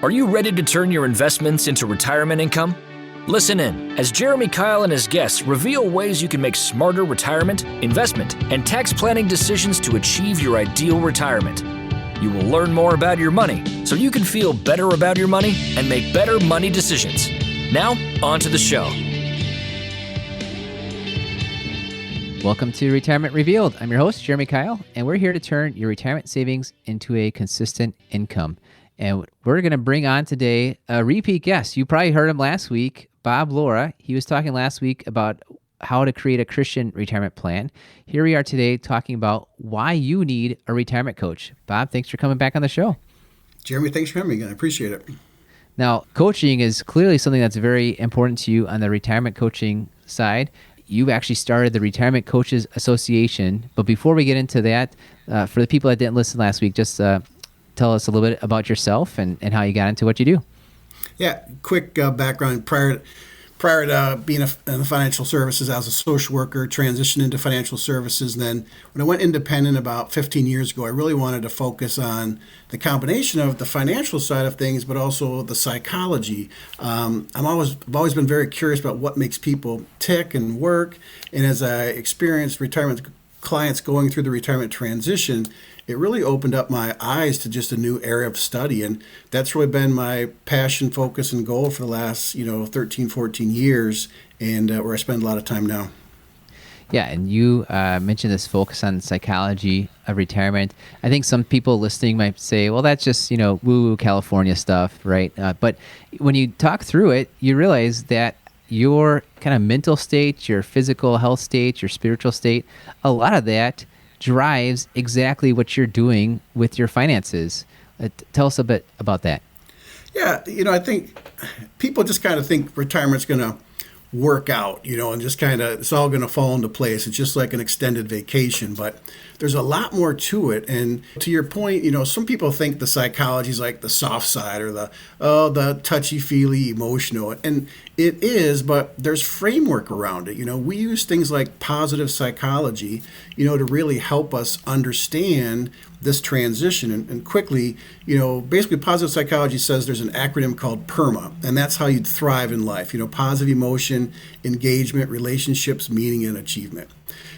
Are you ready to turn your investments into retirement income? Listen in as Jeremy Keil and his guests reveal ways you can make smarter retirement, investment, and tax planning decisions to achieve your ideal retirement. You will learn more about your money so you can feel better about your money and make better money decisions. Now, on to the show. Welcome to Retirement Revealed. I'm your host, Jeremy Keil, and we're here to turn your retirement savings into a consistent income. And we're going to bring on today a repeat guest. You probably heard him last week, Bob Laura. He was talking last week about how to create a Christian retirement plan. Here we are today talking about why you need a retirement coach. Bob, thanks for coming back on the show. Jeremy, thanks for having me again. I appreciate it. Now, coaching is clearly something that's very important to you on the retirement coaching side. You actually started the Retirement Coaches Association. But before we get into that, for the people that didn't listen last week, just tell us a little bit about yourself and how you got into what you do. Yeah, quick background. Prior to being in the financial services, I was a social worker, transitioned into financial services. And then when I went independent about 15 years ago, I really wanted to focus on the combination of the financial side of things, but also the psychology. I've always been very curious about what makes people tick and work. And as I experienced retirement clients going through the retirement transition, it really opened up my eyes to just a new area of study. And that's really been my passion, focus, and goal for the last, 13, 14 years, and where I spend a lot of time now. Yeah, and you mentioned this focus on psychology of retirement. I think some people listening might say, well, that's just, woo-woo California stuff, right? But when you talk through it, you realize that your kind of mental state, your physical health state, your spiritual state, a lot of that drives exactly what you're doing with your finances. Tell us a bit about that. Yeah, I think people just kind of think retirement's going to work out, and just kind of, it's all going to fall into place. It's just like an extended vacation, but there's a lot more to it. And to your point, some people think the psychology is like the soft side or the touchy-feely emotional. And it is, but there's framework around it. We use things like positive psychology, to really help us understand this transition. And quickly, basically positive psychology says there's an acronym called PERMA, and that's how you'd thrive in life. Positive emotion, engagement, relationships, meaning, and achievement.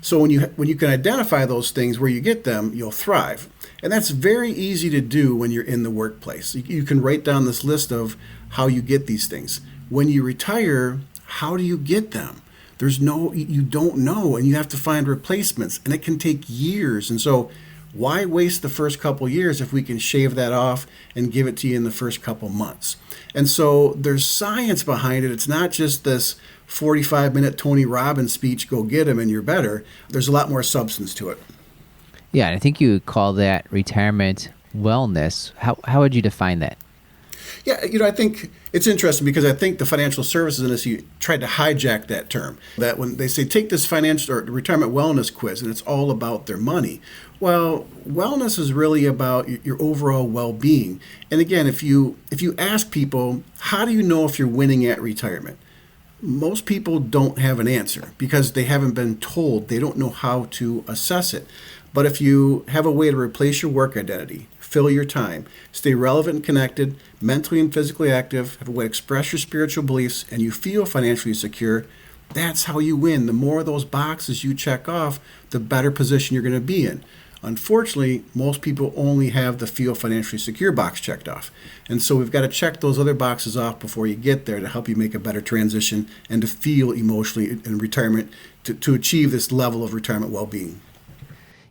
So when you can identify those things where you get them, you'll thrive. And that's very easy to do when you're in the workplace. You can write down this list of how you get these things. When you retire, how do you get them? You don't know, and you have to find replacements, and it can take years. And so why waste the first couple years if we can shave that off and give it to you in the first couple months? And so there's science behind it. It's not just this 45-minute Tony Robbins speech, go get him and you're better. There's a lot more substance to it. Yeah, and I think you call that retirement wellness. How would you define that? Yeah, I think it's interesting because I think the financial services industry tried to hijack that term. That when they say take this financial or retirement wellness quiz and it's all about their money. Well, wellness is really about your overall well-being. And again, if you ask people, how do you know if you're winning at retirement? Most people don't have an answer because they haven't been told. They don't know how to assess it. But if you have a way to replace your work identity, fill your time, stay relevant and connected, mentally and physically active, have a way to express your spiritual beliefs, and you feel financially secure, that's how you win. The more of those boxes you check off, the better position you're going to be in. Unfortunately, most people only have the feel financially secure box checked off. And so we've got to check those other boxes off before you get there to help you make a better transition and to feel emotionally in retirement to achieve this level of retirement well-being.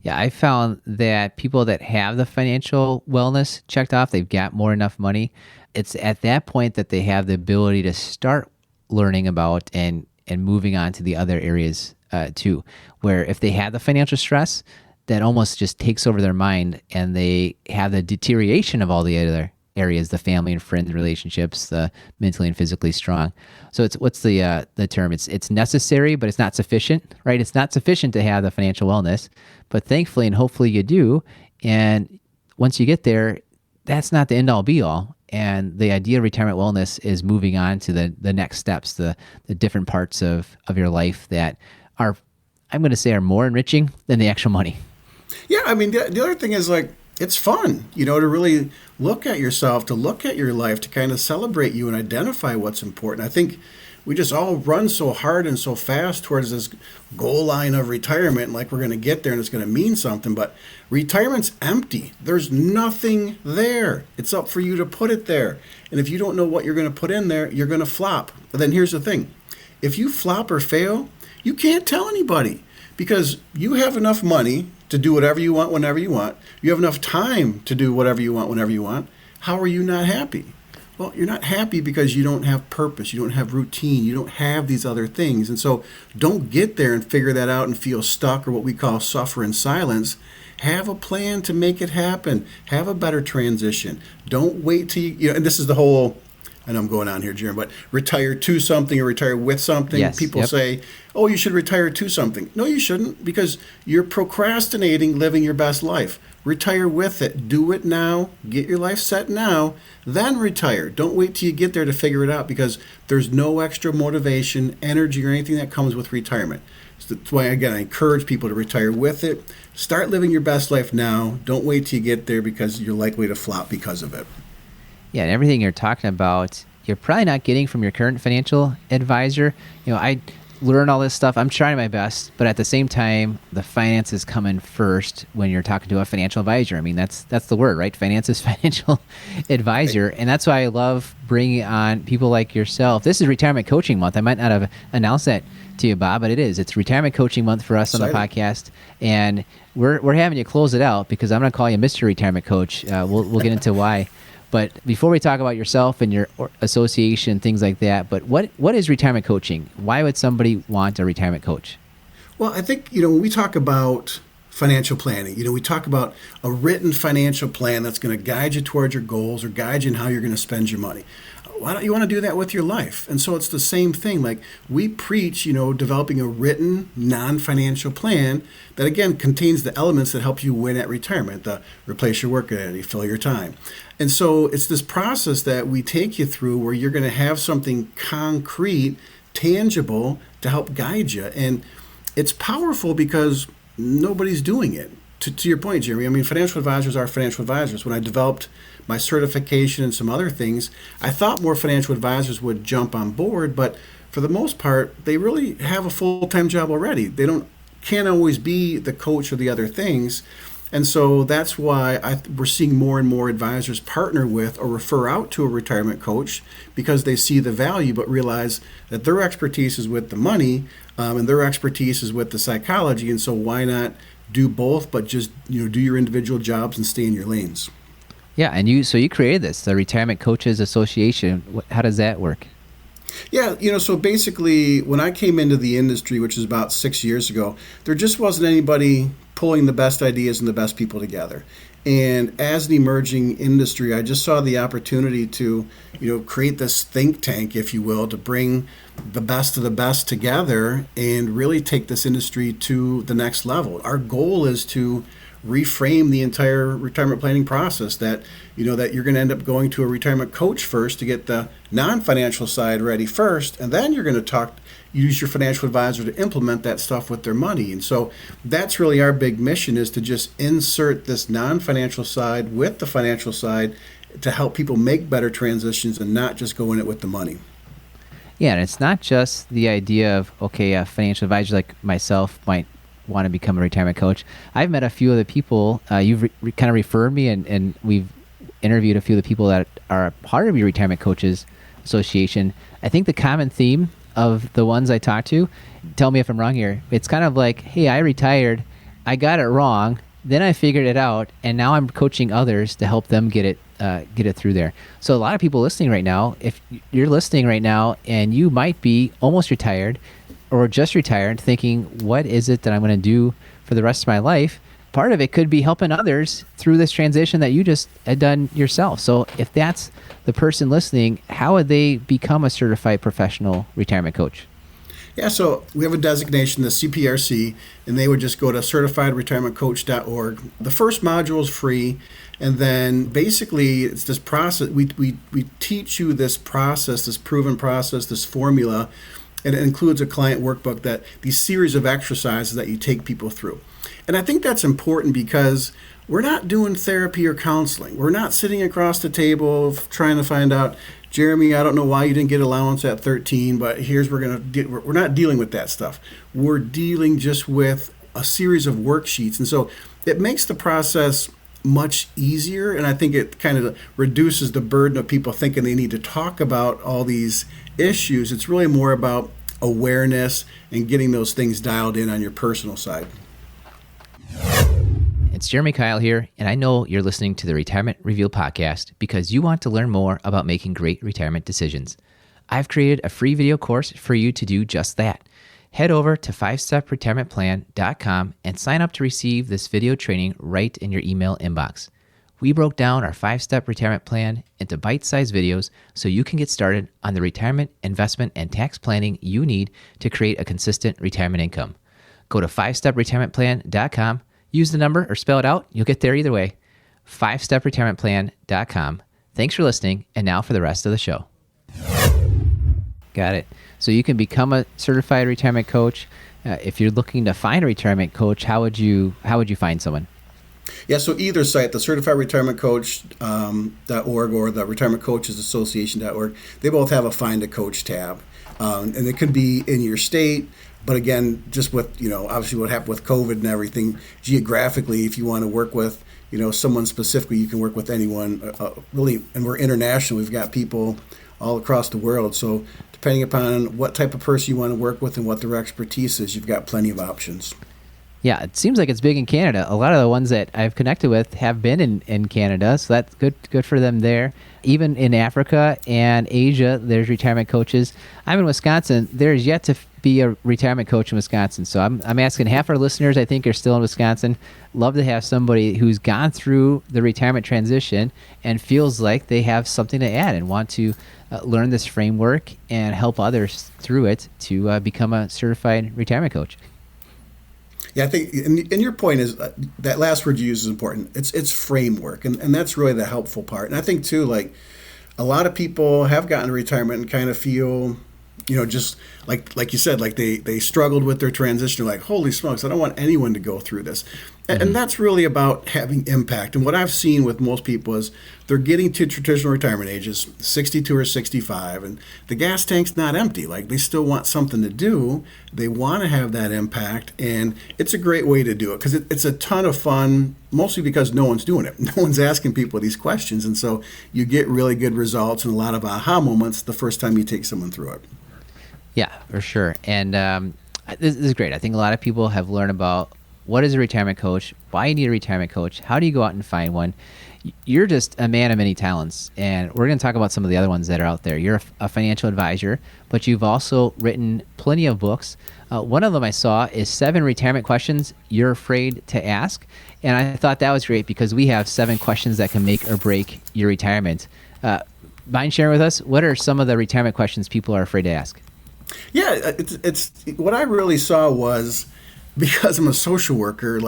Yeah, I found that people that have the financial wellness checked off, they've got enough money. It's at that point that they have the ability to start learning about and moving on to the other areas too, where if they have the financial stress, that almost just takes over their mind and they have the deterioration of all the other areas, the family and friend relationships, the mentally and physically strong. So what's the term? It's necessary, but it's not sufficient, right? It's not sufficient to have the financial wellness, but thankfully and hopefully you do. And once you get there, that's not the end all be all. And the idea of retirement wellness is moving on to the next steps, the different parts of your life that are, I'm going to say, are more enriching than the actual money. Yeah, I mean, the other thing is like, it's fun, to really look at yourself, to look at your life, to kind of celebrate you and identify what's important. I think we just all run so hard and so fast towards this goal line of retirement, like we're going to get there and it's going to mean something. But retirement's empty. There's nothing there. It's up for you to put it there. And if you don't know what you're going to put in there, you're going to flop. But then here's the thing. If you flop or fail, you can't tell anybody because you have enough money to do whatever you want whenever you want. You have enough time to do whatever you want whenever you want. How are you not happy? Well, you're not happy because you don't have purpose, you don't have routine, you don't have these other things. And so don't get there and figure that out and feel stuck or what we call suffer in silence. Have a plan to make it happen. Have a better transition. Don't wait till and this is the whole, I know I'm going on here, Jeremy, but retire to something or retire with something. Yes, People say, oh, you should retire to something. No, you shouldn't, because you're procrastinating living your best life. Retire with it. Do it now. Get your life set now. Then retire. Don't wait till you get there to figure it out, because there's no extra motivation, energy, or anything that comes with retirement. So that's why, again, I encourage people to retire with it. Start living your best life now. Don't wait till you get there, because you're likely to flop because of it. Yeah, and everything you're talking about, you're probably not getting from your current financial advisor. I learn all this stuff. I'm trying my best, but at the same time, the finances come in first when you're talking to a financial advisor. I mean, that's the word, right? Finance is financial advisor, and that's why I love bringing on people like yourself. This is Retirement Coaching Month. I might not have announced that to you, Bob, but it is. It's Retirement Coaching Month for us on the podcast, and we're having you close it out because I'm going to call you Mr. Retirement Coach. We'll get into why. But before we talk about yourself and your association, things like that, but what is retirement coaching? Why would somebody want a retirement coach? Well, I think, when we talk about financial planning, we talk about a written financial plan that's going to guide you towards your goals or guide you in how you're going to spend your money. Why don't you want to do that with your life? And so it's the same thing. Like we preach, developing a written non-financial plan that, again, contains the elements that help you win at retirement, the replace your work identity, fill your time. And so it's this process that we take you through where you're going to have something concrete, tangible to help guide you. And it's powerful because nobody's doing it. To your point, Jeremy, I mean, financial advisors are financial advisors. When I developed my certification and some other things, I thought more financial advisors would jump on board, but for the most part, they really have a full-time job already. They can't always be the coach or the other things. And so that's why we're seeing more and more advisors partner with or refer out to a retirement coach, because they see the value but realize that their expertise is with the money and their expertise is with the psychology. And so why not do both, but just do your individual jobs and stay in your lanes? Yeah, and you created this, the Retirement Coaches Association. How does that work? Yeah, so basically when I came into the industry, which was about 6 years ago, there just wasn't anybody pulling the best ideas and the best people together. And as an emerging industry, I just saw the opportunity to, create this think tank, if you will, to bring the best of the best together and really take this industry to the next level. Our goal is to reframe the entire retirement planning process, that that you're going to end up going to a retirement coach first to get the non-financial side ready first, and then you're going to use your financial advisor to implement that stuff with their money. And so that's really our big mission, is to just insert this non-financial side with the financial side to help people make better transitions and not just go in it with the money. Yeah, and it's not just the idea of, okay, a financial advisor like myself might want to become a retirement coach. I've met a few of the people, you've kind of referred me, and we've interviewed a few of the people that are part of your Retirement Coaches Association. I think the common theme of the ones I talked to, tell me if I'm wrong here, it's kind of like, hey, I retired, I got it wrong, then I figured it out, and now I'm coaching others to help them get it through there. So a lot of people listening right now, if you're listening right now and you might be almost retired or just retired, thinking, what is it that I'm going to do for the rest of my life? Part of it could be helping others through this transition that you just had done yourself. So if that's the person listening, how would they become a certified professional retirement coach? Yeah, so we have a designation, the CPRC, and they would just go to certifiedretirementcoach.org. The first module is free, and then basically it's this process. We teach you this process, this proven process, this formula And it includes a client workbook, that these series of exercises that you take people through. And I think that's important because we're not doing therapy or counseling. We're not sitting across the table trying to find out, Jeremy, I don't know why you didn't get allowance at 13, but we're not dealing with that stuff. We're dealing just with a series of worksheets. And so it makes the process much easier, and I think it kind of reduces the burden of people thinking they need to talk about all these issues. It's really more about awareness and getting those things dialed in on your personal side. It's Jeremy Keil here, and I know you're listening to the Retirement Reveal podcast because you want to learn more about making great retirement decisions. I've created a free video course for you to do just that. Head over to 5stepretirementplan.com and sign up to receive this video training right in your email inbox. We broke down our 5-step retirement plan into bite-sized videos so you can get started on the retirement, investment, and tax planning you need to create a consistent retirement income. Go to 5stepretirementplan.com, use the number or spell it out. You'll get there either way. 5stepretirementplan.com. Thanks for listening, and now for the rest of the show. Got it. So you can become a certified retirement coach. If you're looking to find a retirement coach, how would you find someone? Yeah, so either site, the certifiedretirementcoach.org or the retirementcoachesassociation.org, they both have a Find a Coach tab. And it could be in your state, but again, just with, obviously what happened with COVID and everything, geographically, if you want to work with, someone specifically, you can work with anyone, really, and we're international. We've got people all across the world. So depending upon what type of person you want to work with and what their expertise is, you've got plenty of options. Yeah, it seems like it's big in Canada. A lot of the ones that I've connected with have been in Canada, so that's good for them there. Even in Africa and Asia, there's retirement coaches. I'm in Wisconsin. There's yet to be a retirement coach in Wisconsin, so I'm asking, half our listeners, I think, are still in Wisconsin. Love to have somebody who's gone through the retirement transition and feels like they have something to add and want to learn this framework and help others through it to become a certified retirement coach. Yeah, I think, and your point is that last word you use is important. It's framework, and that's really the helpful part. And I think too, like a lot of people have gotten to retirement and kind of feel, just like you said, like they struggled with their transition. Like, holy smokes, I don't want anyone to go through this. And that's really about having impact. And what I've seen with most people is they're getting to traditional retirement ages, 62 or 65, and the gas tank's not empty. Like, they still want something to do. They want to have that impact, and it's a great way to do it because it's a ton of fun, mostly because no one's doing it. No one's asking people these questions, and so you get really good results and a lot of aha moments the first time you take someone through it. Yeah, for sure. And this is great. I think a lot of people have learned about what is a retirement coach, why you need a retirement coach, how do you go out and find one. You're just a man of many talents, and we're going to talk about some of the other ones that are out there. You're a financial advisor, but you've also written plenty of books. One of them I saw is 7 retirement questions you're afraid to ask, and I thought that was great because we have 7 questions that can make or break your retirement. Mind sharing with us, what are some of the retirement questions people are afraid to ask? Yeah, it's what I really saw was, because I'm a social worker,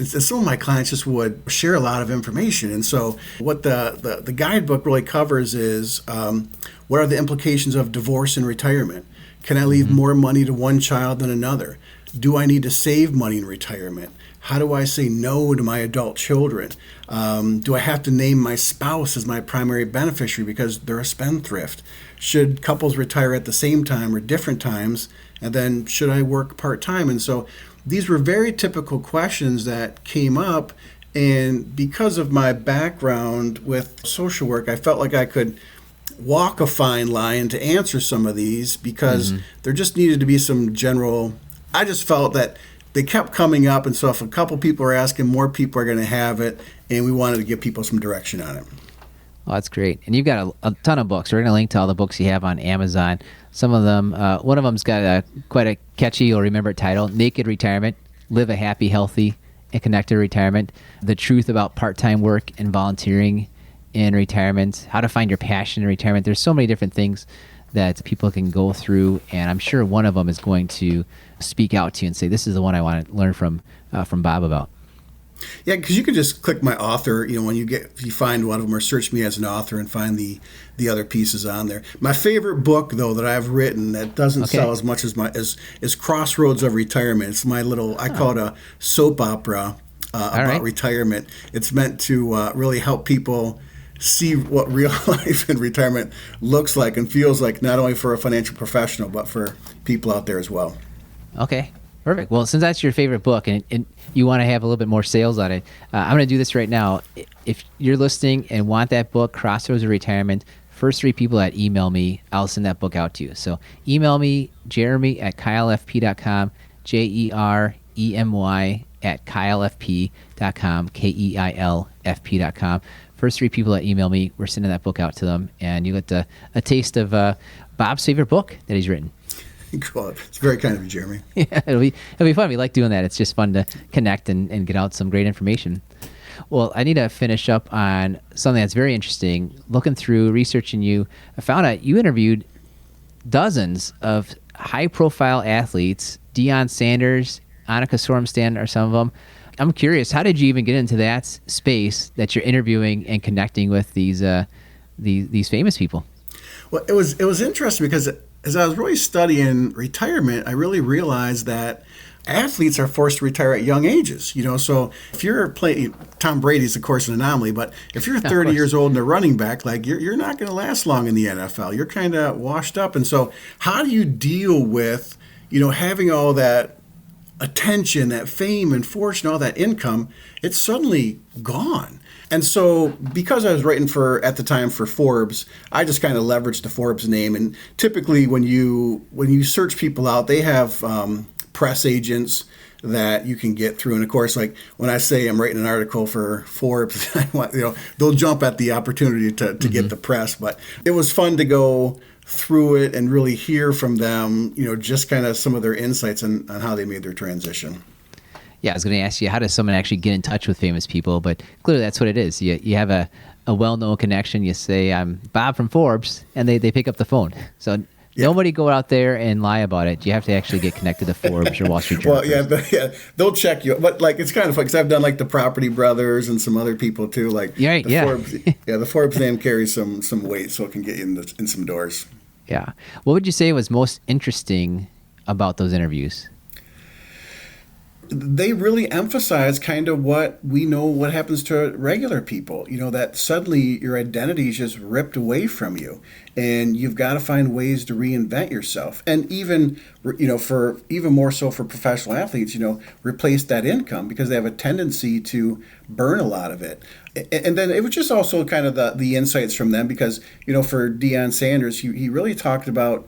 some of my clients just would share a lot of information. And so what the guidebook really covers is what are the implications of divorce and retirement? Can I leave more money to one child than another? Do I need to save money in retirement? How do I say no to my adult children? Do I have to name my spouse as my primary beneficiary because they're a spendthrift? Should couples retire at the same time or different times? And then should I work part-time? And so these were very typical questions that came up. And because of my background with social work, I felt like I could walk a fine line to answer some of these because there just needed to be some general, I just felt that they kept coming up. And so if a couple people are asking, more people are going to have it. And we wanted to give people some direction on it. Oh, that's great. And you've got a ton of books. We're going to link to all the books you have on Amazon. Some of them, one of them's got quite a catchy, you'll remember it, title, Naked Retirement, Live a Happy, Healthy, and Connected Retirement, The Truth About Part-Time Work and Volunteering in Retirement, How to Find Your Passion in Retirement. There's so many different things that people can go through, and I'm sure one of them is going to speak out to you and say, this is the one I want to learn from Bob about. Yeah, because you can just click my author, when if you find one of them, or search me as an author and find the other pieces on there. My favorite book, though, that I've written that doesn't sell as much as is Crossroads of Retirement. It's my little, I call it a soap opera about retirement. It's meant to really help people see what real life in retirement looks like and feels like, not only for a financial professional, but for people out there as well. Okay. Perfect. Well, since that's your favorite book and you want to have a little bit more sales on it, I'm going to do this right now. If you're listening and want that book, Crossroads of Retirement, first 3 people that email me, I'll send that book out to you. So email me, jeremy@keilfp.com, jeremy@keilfp.com, keilfp.com. First 3 people that email me, we're sending that book out to them, and you get a taste of Bob's favorite book that he's written. Cool. It's very kind of you, Jeremy. Yeah, it'll be fun. We like doing that. It's just fun to connect and get out some great information. Well, I need to finish up on something that's very interesting. Looking through, researching you, I found out you interviewed dozens of high-profile athletes. Deion Sanders, Annika Sorenstam are some of them. I'm curious, how did you even get into that space that you're interviewing and connecting with these famous people? Well, it was interesting because as I was really studying retirement, I really realized that athletes are forced to retire at young ages. So if you're playing, Tom Brady's of course an anomaly, but if you're 30 years old and a running back, like you're not going to last long in the NFL. You're kind of washed up. And so how do you deal with, having all that attention, that fame and fortune, all that income? It's suddenly gone. And so because I was writing at the time for Forbes, I just kind of leveraged the Forbes name. And typically when you search people out, they have press agents that you can get through. And of course, like when I say I'm writing an article for Forbes, they'll jump at the opportunity to get the press. But it was fun to go through it and really hear from them, just kind of some of their insights on how they made their transition. Yeah, I was going to ask you, how does someone actually get in touch with famous people? But clearly that's what it is. You have a well-known connection. You say, I'm Bob from Forbes, and they pick up the phone. So nobody go out there and lie about it. You have to actually get connected to Forbes or Wall Street Journal. Well, they'll check you. But it's kind of fun because I've done the Property Brothers and some other people too. Forbes, the Forbes name carries some weight, so it can get you in some doors. Yeah. What would you say was most interesting about those interviews? They really emphasize kind of what we know what happens to regular people, that suddenly your identity is just ripped away from you and you've got to find ways to reinvent yourself. And even, for even more so for professional athletes, replace that income because they have a tendency to burn a lot of it. And then it was just also kind of the insights from them because, for Deion Sanders, he really talked about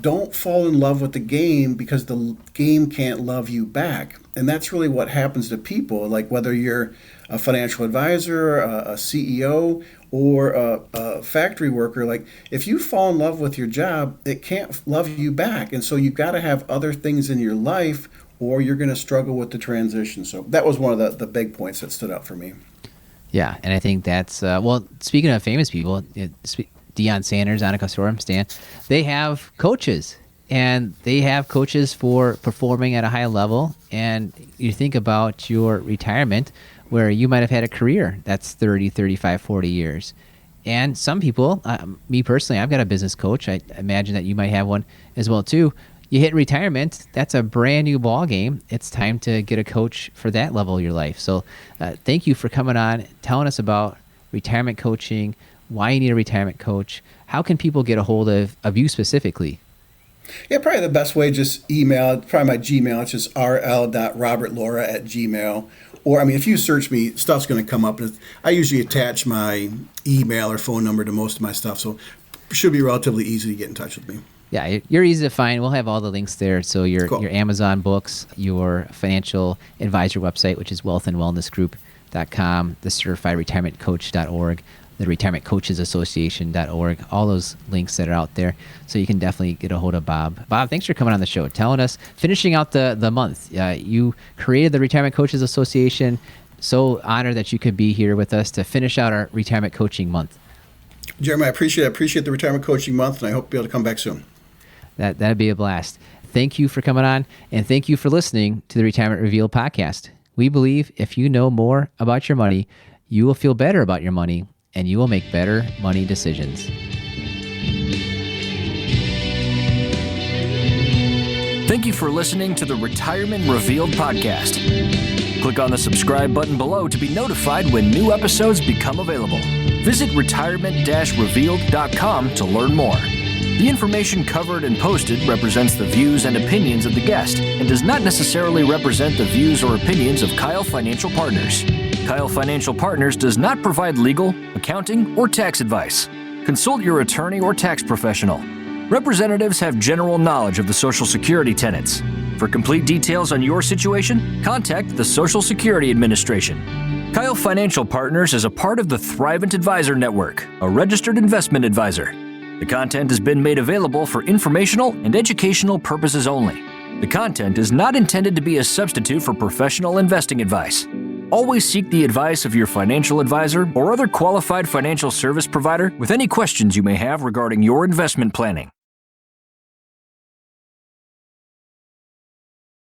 don't fall in love with the game because the game can't love you back. And that's really what happens to people, like whether you're a financial advisor, a CEO, or a factory worker. Like if you fall in love with your job, it can't love you back. And so you've got to have other things in your life or you're going to struggle with the transition. So that was one of the big points that stood out for me. Yeah, and I think that's, speaking of famous people, Deion Sanders, Annika Sorenstam, they have coaches, and they have coaches for performing at a high level. And you think about your retirement where you might have had a career that's 30, 35, 40 years. And some people, me personally, I've got a business coach. I imagine that you might have one as well too. You hit retirement, that's a brand new ball game. It's time to get a coach for that level of your life. So thank you for coming on, telling us about retirement coaching, why you need a retirement coach. How can people get a hold of you specifically? Yeah, probably the best way, just email, probably my Gmail, it's just rl.robertlora@gmail. Or, if you search me, stuff's going to come up. I usually attach my email or phone number to most of my stuff, so it should be relatively easy to get in touch with me. Yeah, you're easy to find. We'll have all the links there. So your Amazon books, your financial advisor website, which is wealthandwellnessgroup.com, the certifiedretirementcoach.org, the retirementcoachesassociation.org, all those links that are out there. So you can definitely get a hold of Bob. Bob, thanks for coming on the show, telling us, finishing out the month. You created the Retirement Coaches Association. So honored that you could be here with us to finish out our retirement coaching month. Jeremy, I appreciate the Retirement Coaching Month, and I hope to be able to come back soon. That'd be a blast. Thank you for coming on, and thank you for listening to the Retirement Revealed podcast. We believe if you know more about your money, you will feel better about your money and you will make better money decisions. Thank you for listening to the Retirement Revealed podcast. Click on the subscribe button below to be notified when new episodes become available. Visit retirement-revealed.com to learn more. The information covered and posted represents the views and opinions of the guest and does not necessarily represent the views or opinions of Keil Financial Partners. Keil Financial Partners does not provide legal, accounting, or tax advice. Consult your attorney or tax professional. Representatives have general knowledge of the Social Security tenets. For complete details on your situation, contact the Social Security Administration. Keil Financial Partners is a part of the Thrivent Advisor Network, a registered investment advisor. The content has been made available for informational and educational purposes only. The content is not intended to be a substitute for professional investing advice. Always seek the advice of your financial advisor or other qualified financial service provider with any questions you may have regarding your investment planning.